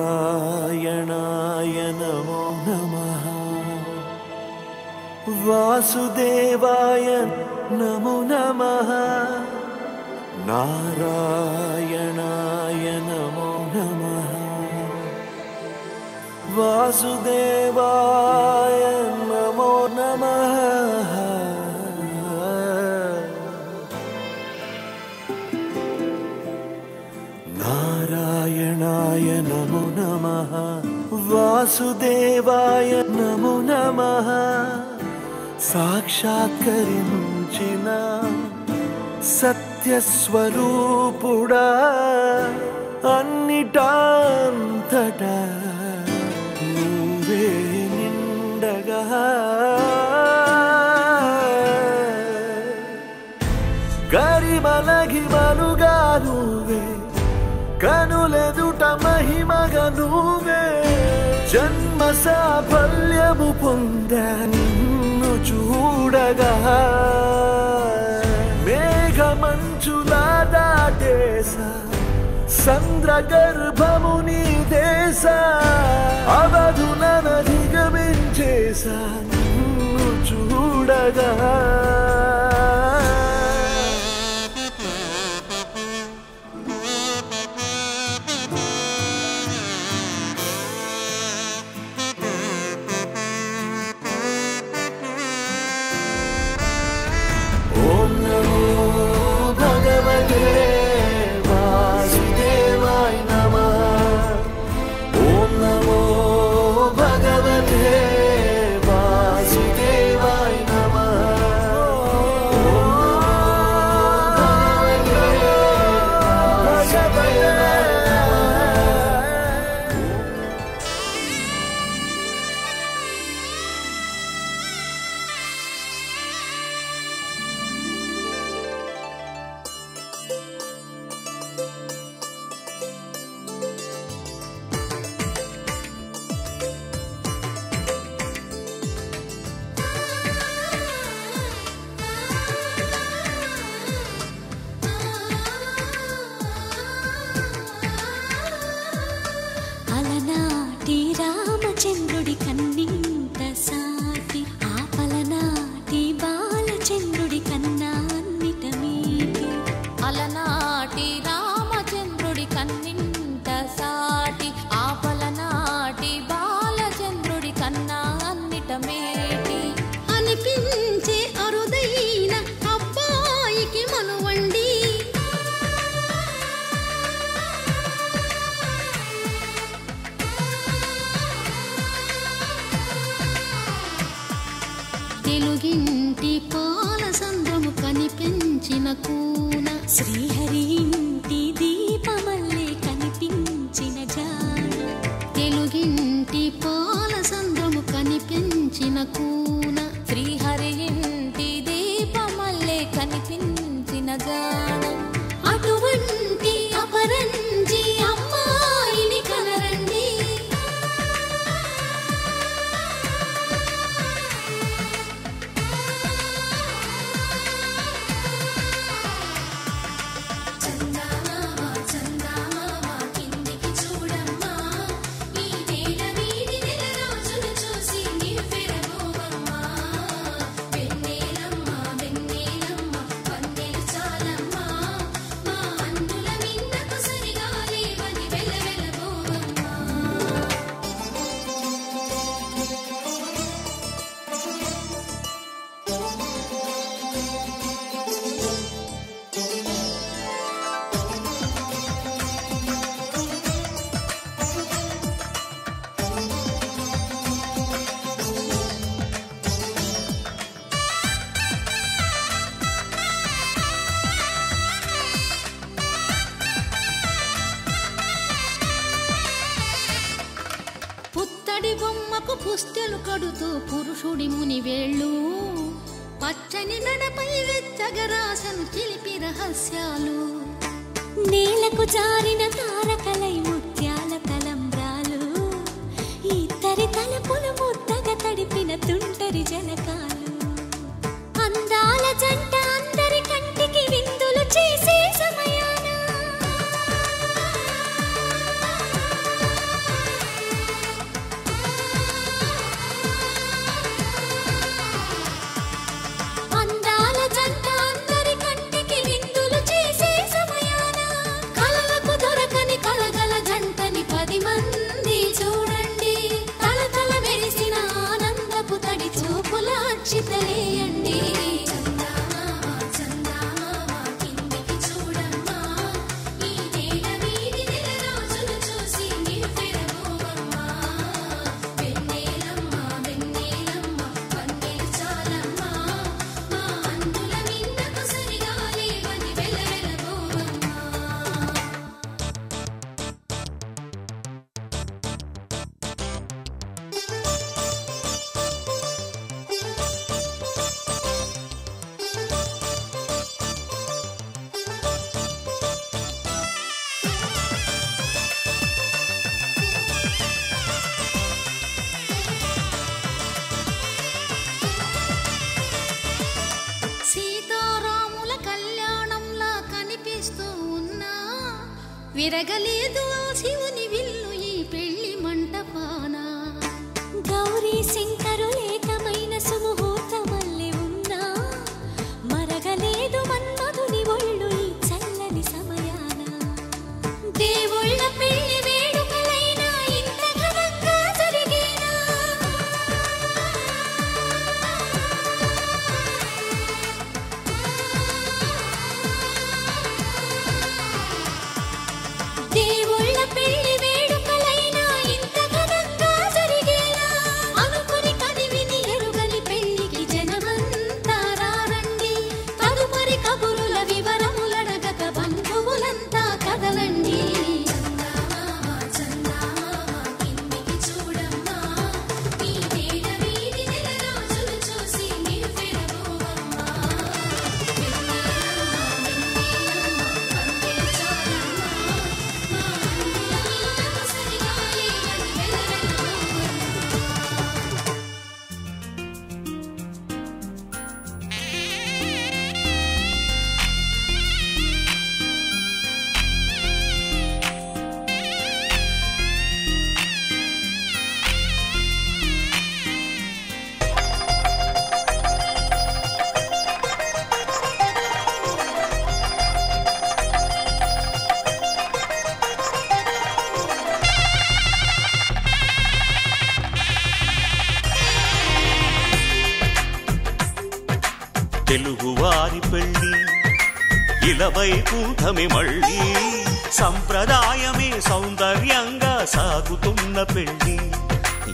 నారాయణాయ నమో నమః వాసుదేవాయ నమో నమః నారాయణాయ నమో నమః వాసుదేవాయ నమో నమః నారాయణాయ నమో నమః వాసుదేవాయ నమో నమః సాక్షాత్కరించిన సత్యస్వరూపుడా అన్నిటాంతటా నువ్వే నిండగా గరిమలగిమలుగా నువ్వే కనులెదుట మహిమగా నువ్వే జన్మ సాఫల్యము పొందా నిన్ను చూడగా మేఘమంచులా దాటేసా సంద్ర గర్భము నీ దేశ అవధులనధిగమించేసా నిన్ను చూడగా రామచంద్రుడి కన్నింత సాటి ఆపలనాటి బాలచంద్రుడి కన్నా అన్నిట మీటి అలనాటి రామచంద్రుడి కన్నింత సాటి ఆపలనాటి బాలచంద్రుడి కన్నా అన్నిట మేటి అనిపించే అరుదైన అబ్బాయికి మనువండి తెలుగింటి పాలసంద్రము కనిపించిన కూన శ్రీహరి ఇంటి దీపమల్లే కనిపించిన జాన తెలుగింటి పాలసంద్రము కనిపించిన కూన శ్రీహరి ఇంటి దీపమల్లే కనిపించిన జాన అటువంటి అపరంజి అమ్మాయిని కనరండి బొమ్మకు పుస్తెలు కడుతూ పురుషుడి ముని వేళ్ళు పచ్చని నడపై వెచ్చగరాసను చిలిపి రహస్యాలు నేలకు జారిన తారకలై ముత్యాల తలంబ్రాలు ఇద్దరి తలపులు ముద్దగా తడిపిన తుంటరి జలకాలు అందాల జంట అందరి కంటికి విందులు చేసే సమయాన విరగలేదు ఆ శివుని విల్లు ఈ పెళ్లి మంటపాన. గౌరీ శంకరులేకమైన సుముహూర్తమల్లి ఉన్నా మరగలేదు మన్మధుని ఒళ్ళు ఈ చల్లని సమయాన. దేవుళ్ళ పెళ్లి వేడుకలైనా ఇంత ఘనంగా జరిగేనా? దేవుళ్ళ పెళ్లి వేడుకలైనా ఇంత ఘనంగా జరిగేనా? అనుకుని కదివిని ఎరుగని పెళ్లికి జనమంతా రారండి. తదుపరి కబురుల వివరములడగక బంధువులంతా కదలండి. కిందికి చూడమ్మా, ఈ వేళ వీధి నెల రోజులు చూసి నివ్వెరబోవమ్మా. తెలుగువారి పెళ్లి ఇలవైకుంఠమే మళ్ళీ సంప్రదాయమే సౌందర్యంగా సాగుతున్న పెళ్లి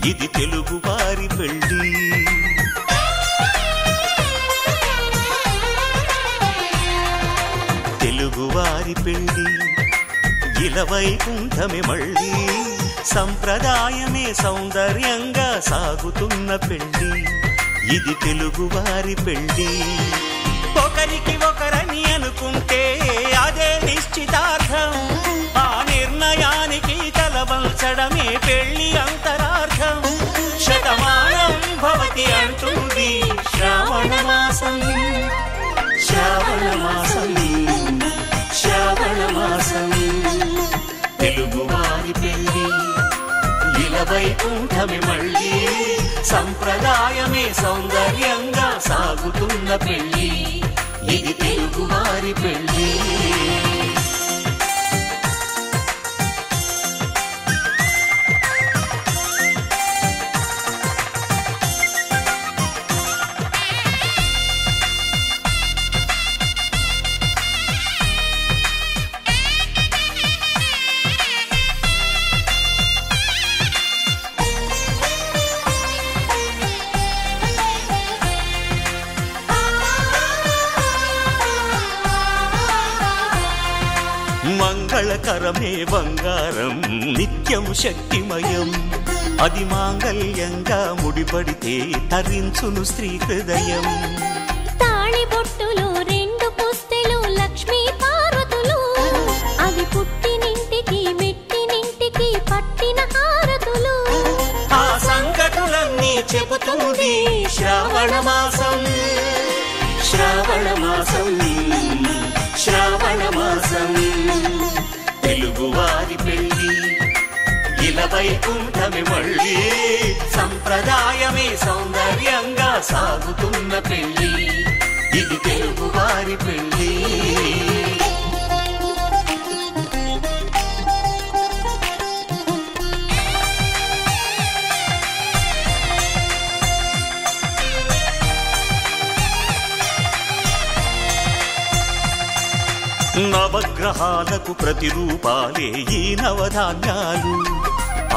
ఇది తెలుగువారి పెళ్లి. తెలుగువారి పెళ్లి ఇలవైకుంఠమే మళ్ళీ సంప్రదాయమే సౌందర్యంగా సాగుతున్న పెళ్లి ఇది తెలుగువారి పెళ్లి. ఒకరికి ఒకరని అనుకుంటే అదే నిశ్చితార్థం. ఆ నిర్ణయానికి తలవంచడమే పెళ్లి అంతరార్థం. శతమానం భవతి అంటుంది శ్రావణ మాసం. శ్రావణ మాసం, శ్రావణ మాసం. తెలుగువారి పెళ్లి ఇలవైకుంఠమే మళ్ళీ సంప్రదాయమే సౌందర్యంగా సాగుతున్న పెళ్లి ఇది తెలుగువారి పెళ్లి. మంగళకరమే బంగారం నిత్యం శక్తిమయం. అది మాంగళ్యంగా ముడిపడితే తరించును స్త్రీ హృదయం. తాళిబొట్టులో రెండు పుస్తెలు లక్ష్మీ పార్వతులు అవి పుట్టినింటికి మెట్టినింటికి పట్టిన హారతులు. ఆ సంకటులన్నీ చెబుతుంది శ్రావణ మాసం. శ్రావణ మాసం, శ్రావణ మాసం. తెలుగువారి పెళ్లి ఇలవైకుంఠమే మళ్ళీ సంప్రదాయమే సౌందర్యంగా సాగుతున్న పెళ్లి ఇది తెలుగువారి పెళ్లి. నవగ్రహాలకు ప్రతిరూపాలే ఈ నవధాన్యాలు.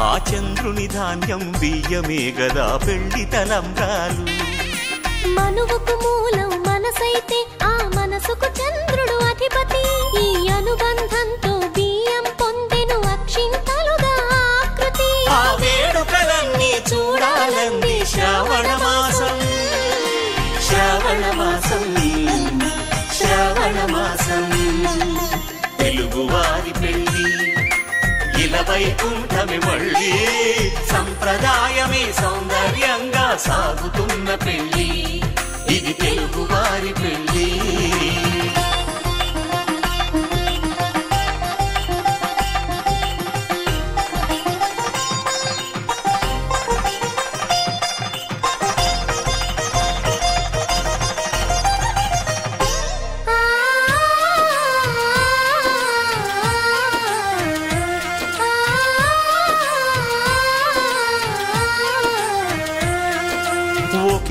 ఆ చంద్రుని ధాన్యం బియ్యమే గదా పెళ్లి తలంబ్రాలు. మనువుకు మూలం మనసైతే ఆ మనసుకు చంద్రుడు అధిపతి. ఈ అనుబంధంతో బియ్యం పొందెను అక్షింతలుగా ఆకృతి. ఆ వేడుకలన్నీ చూడాలంది శ్రావణ మాసం. శ్రావణ మాసం, శ్రావణ మాసం. తెలుగువారి పెళ్లి ఇలవైకుంఠమే మళ్ళీ సంప్రదాయమే సౌందర్యంగా సాగుతున్న పెళ్లి ఇది తెలుగువారి పెళ్లి.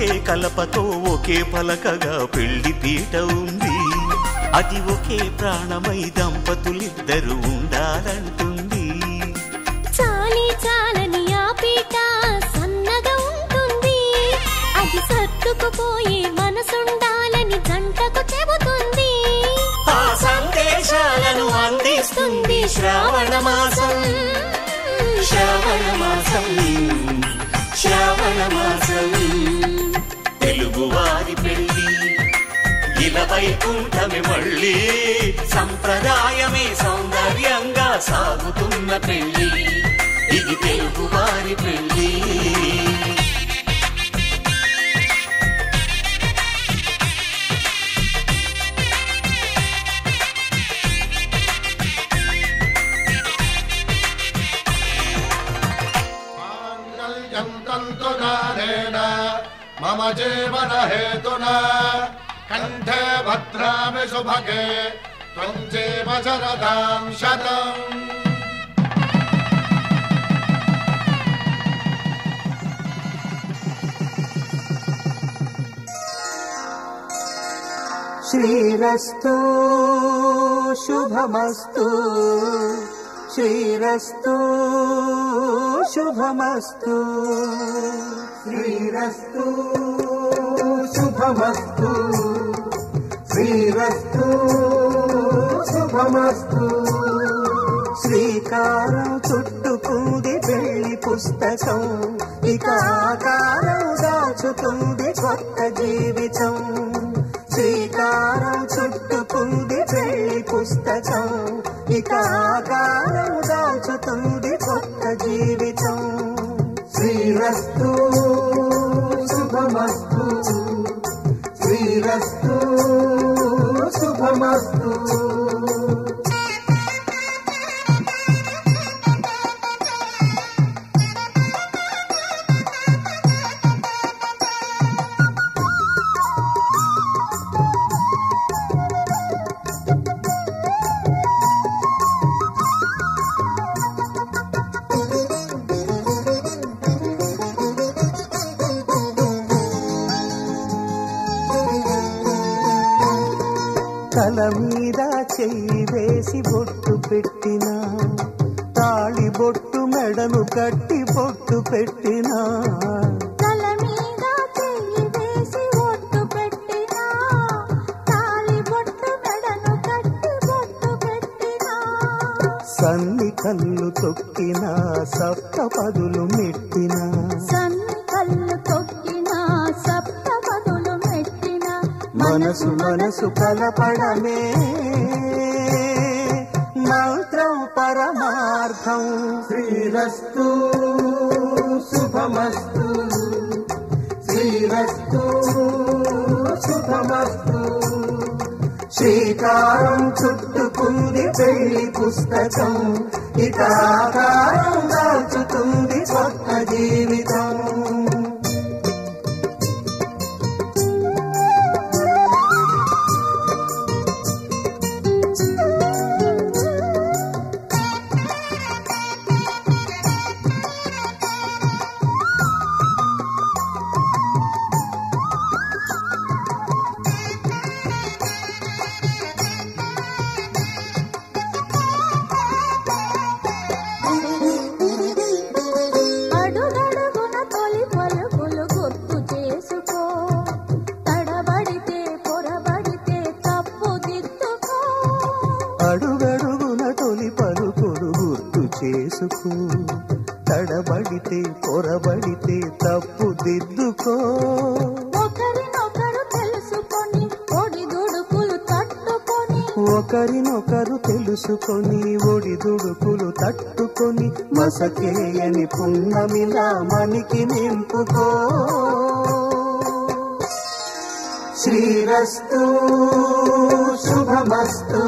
ఒకే కలపతో ఒకే పలకగా పెళ్లి పీట ఉంది. అది ఒకే ప్రాణమై దంపతులిద్దరు ఉండాలంటుంది. చాలి చాలని ఆ పీట సన్నగా ఉంటుంది. అది సర్దుకుపోయే మనసుండాలని జంటకు చెబుతుంది. ఆ సందేశాలను అందిస్తుంది శ్రావణ మాసం. శ్రావణ మాసం, శ్రావణ మాసం. తెలుగువారి పెళ్లి ఇలా వైకుంఠమే మళ్ళీ. సంప్రదాయమే సౌందర్యంగా సాగుతున్న పెళ్లి. ఇది తెలుగువారి పెళ్లి. మమ జీవన హేతునా కంఠే భద్రామి శుభగే త్వం జీవ శరదాం శతం. శ్రీరస్తు శుభమస్తు, శ్రీరస్తు శుభమస్తు, శ్రీరస్తు శుభమస్తు, శ్రీరస్తు శుభమస్తు. శ్రీకారం చుట్టుకుంది పెళ్లి పుస్తకం, ఇక ఆకారం దాచుతుంది కొత్త జీవితం. శ్రీకారం చుట్టుకుంది పెళ్లి పుస్తకం, ఇక ఆకారం దాచుతుంది కొత్త జీవితం. శ్రీరస్తు శుభమస్తు, శ్రీరస్తు శుభమస్తు. తల మీద చెయ్యి వేసి బొట్టు పెట్టినా, తాళి బొట్టు మెడను కట్టి బొట్టు పెట్టినా. తల మీద చెయ్యి వేసి బొట్టు పెట్టినా, తాళి బొట్టు మెడను కట్టి బొట్టు పెట్టినా. సన్ని కళ్ళు తొక్కినా సప్త పదులు మెట్టినా, సన్ని కళ్ళు తొక్కినా సప్త పదులు మెట్టినా. మనసు మనసు కలపడమే మంత్రం పరమార్థం. శ్రీరస్తు శుభమస్తు, శ్రీరస్తు శుభమస్తు. శ్రీకారం చుట్టుకుంది పెళ్లి పుస్తకం, ఇక ఆకారం దాచుతుంది కొత్త జీవితం. అడుగడుగున తొలి పలుకులు గుర్తు చేసుకో, తడబడితే పొరబడితే తప్పు దిద్దుకో. ఒకరినొకరు తెలుసుకొని ఒడిదుడుకులు తట్టుకొని, ఒకరినొకరు తెలుసుకొని ఒడిదుడుకులు తట్టుకొని, మసకేయని పున్నమిలా మనికి నింపుకో. శ్రీరస్తు శుభమస్తు,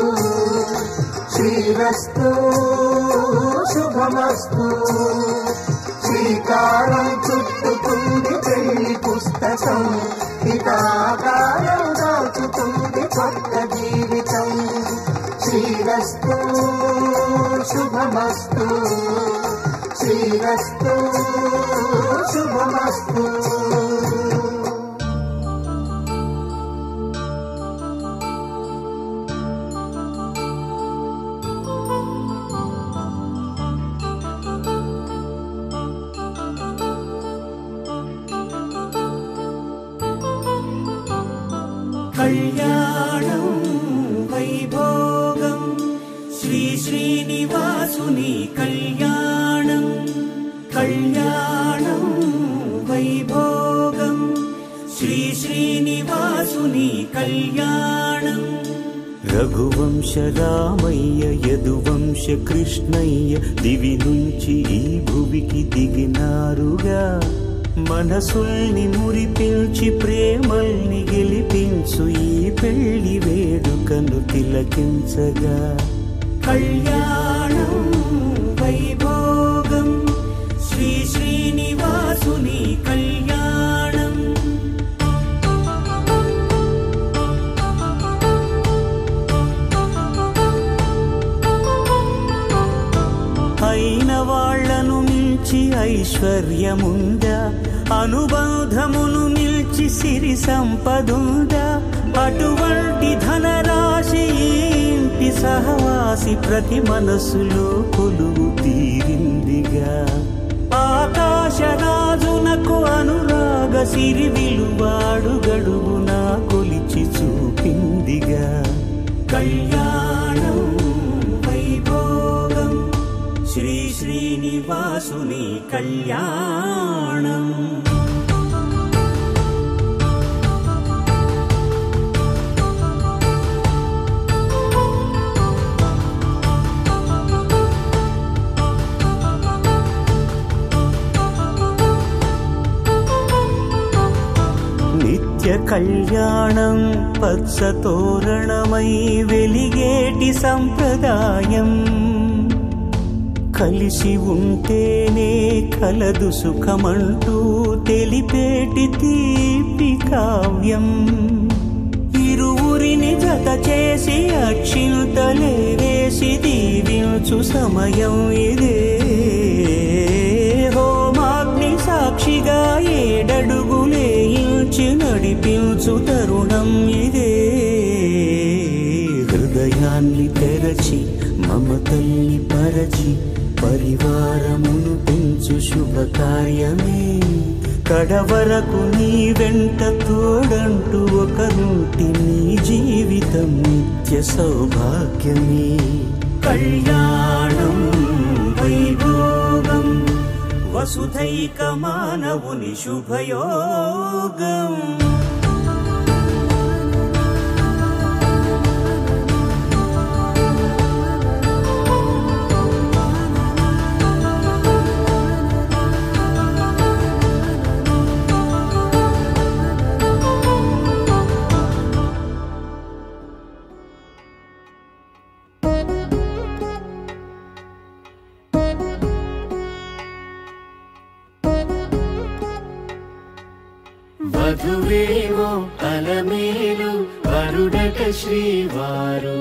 శ్రీరస్తు శుభమస్తు. శ్రీకారం చుట్టుకుంది పెళ్లి పుస్తకం, ఇక ఆకారం దాచుతుంది కొత్త జీవితం. శ్రీరస్తు శుభమస్తు, శ్రీరస్తు శుభమస్తు. కళ్యాణం వైభోగం శ్రీ శ్రీనివాసుని కళ్యాణం కళ్యాణం వైభోగం శ్రీ శ్రీనివాసుని కళ్యాణం రఘువంశ రామయ్య యదువంశ కృష్ణయ్య దివి నుంచి ఈ భువికి దిగినారుగా మనసుల్ని మురిపించి ప్రేమల్ని గెలిపించు ఈ పెళ్లి వేడుకను తిలకించగా కళ్యాణం వైభోగం శ్రీ శ్రీనివాసుని కళ్యాణం అయిన వాళ్లను మించి ఐశ్వర్యముందా అనుబంధమును నిల్చి సిరి సంపదుందా అటువంటి ధనరాశి ఇంటి సహవాసి ప్రతి మనసులో కొలువు తీరిందిగా ఆకాశరాజునకు అనురాగ సిరి విలువాడు గడువునా కొలిచి చూపిందిగా కళ్యాణం వైభోగం శ్రీ శ్రీనివాసుని కళ్యాణం నిత్య కళ్యాణం పచ్చ తోరణమై వెలిగేటి సంప్రదాయం కలిసి ఉంటేనే కలదు సుఖమంటూ తెలిపేటి తీపి కావ్యం ఇరువురిని జత చేసి అక్షింతలే వేసి దీవించు సమయం ఇదే హోమాగ్ని సాక్షిగా ఏడడుగులే ఇంచి నడిపించు తరుణం ఇదే హృదయాన్ని తెరచి మమతల్ని పరచి పరివారమును పెంచు శుభకార్యమే కడవరకు నీ వెంట తోడంటూ ఒకరుంటి నీ జీవితం నిత్య సౌభాగ్యమే కళ్యాణం వైభోగం వసుధైక మానవుని శుభయోగం వధువేమో అలమేలు వరుడట శ్రీవారు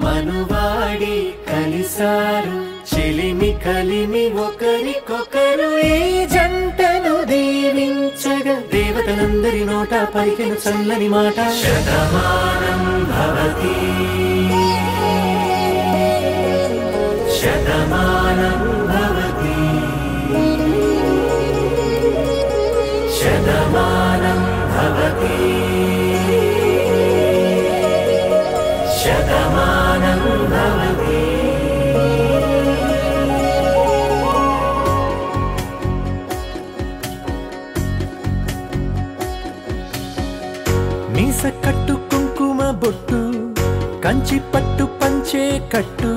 మనువాడి కలిసారు చెలిమి కలిమి ఒకరికొకరు ఈ జంటను దీవించగా దేవతలందరి నోట పలికిన చల్లని మాట శతమానం భవతి శతమానం భవతి శతమానం భవతి శతమానం భవతి మీస కట్టు కుంకుమ బొట్టు కంచి పట్టు పంచే కట్టు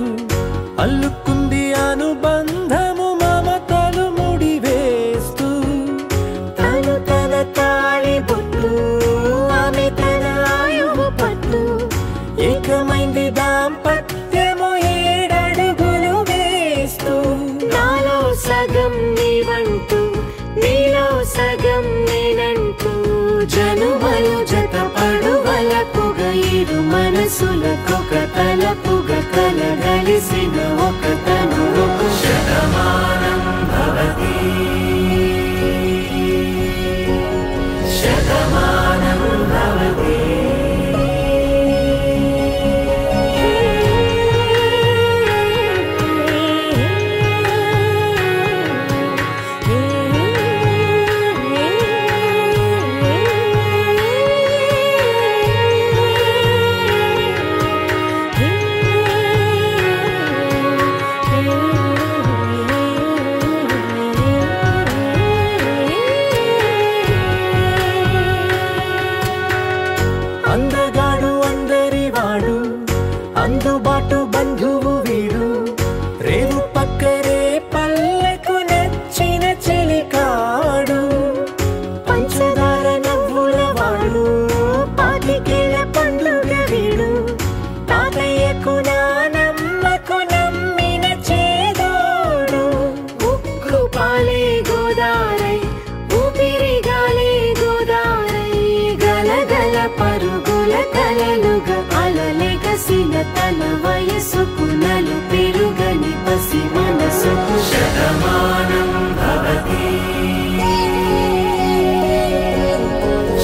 అల్లుకుంది అనుబంధము మమతలు ముడివేస్తూ తను తన తాళి బొట్టు ఆమె తన ఆయువు పట్టు ఏకమైంది దాంపత్యము ఏడడుగులు వేస్తూ నాలో సగం నీవంటూ నీలో సగం నేనంటూ జనుమలు జత పడువలపుగ ఇరు మనసులకొక తలపుగ కలగలిసిన ఒక పరుగుల కలలుగా అలలెగసిన తన వయసుకు నలు పెరుగని పసి మనసుకు శతమానం భవతి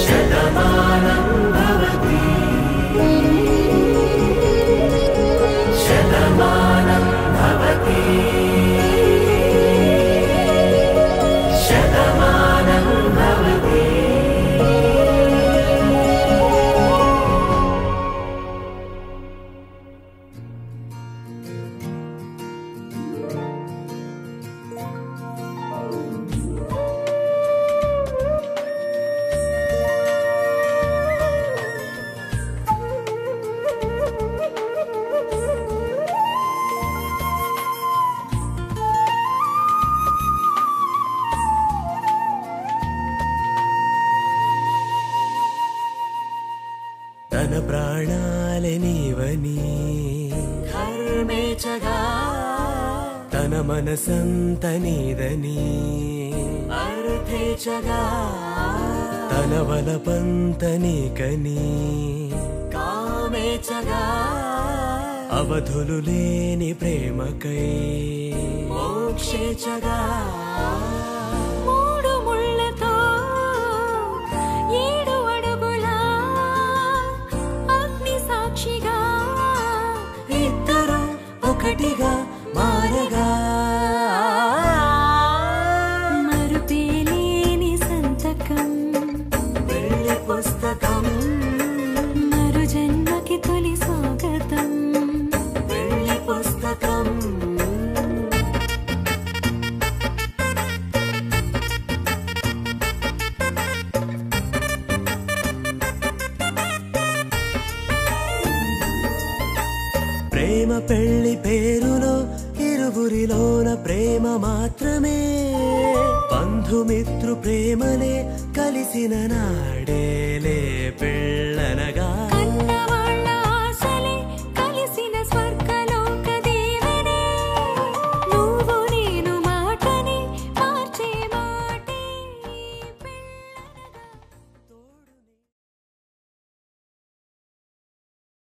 శతమానం భవతి శతమానం భవతి శతమానం భవతి. తన ప్రాణాలే నీవని ధర్మేచగా తన మనసంత నీదని అర్థేచగా తన వలపంత నీకని కామేచగా అవధులు లేని ప్రేమకై మోక్షేచగా మూడు ముళ్ళతో 7 అడుగుల అగ్ని సాక్షిగా ఇద్దరు ఒకటిగా మారగా మరుపేలేని సంతకం పెళ్లి పుస్తకం మరు జన్మకి తొలి స్వాగతం పెళ్లి పుస్తకం. ప్రేమ పెళ్లి పేరులో ఇరువురిలోన ప్రేమ మాత్రమే బంధుమిత్రు ప్రేమలే కలిసిన నాడేలే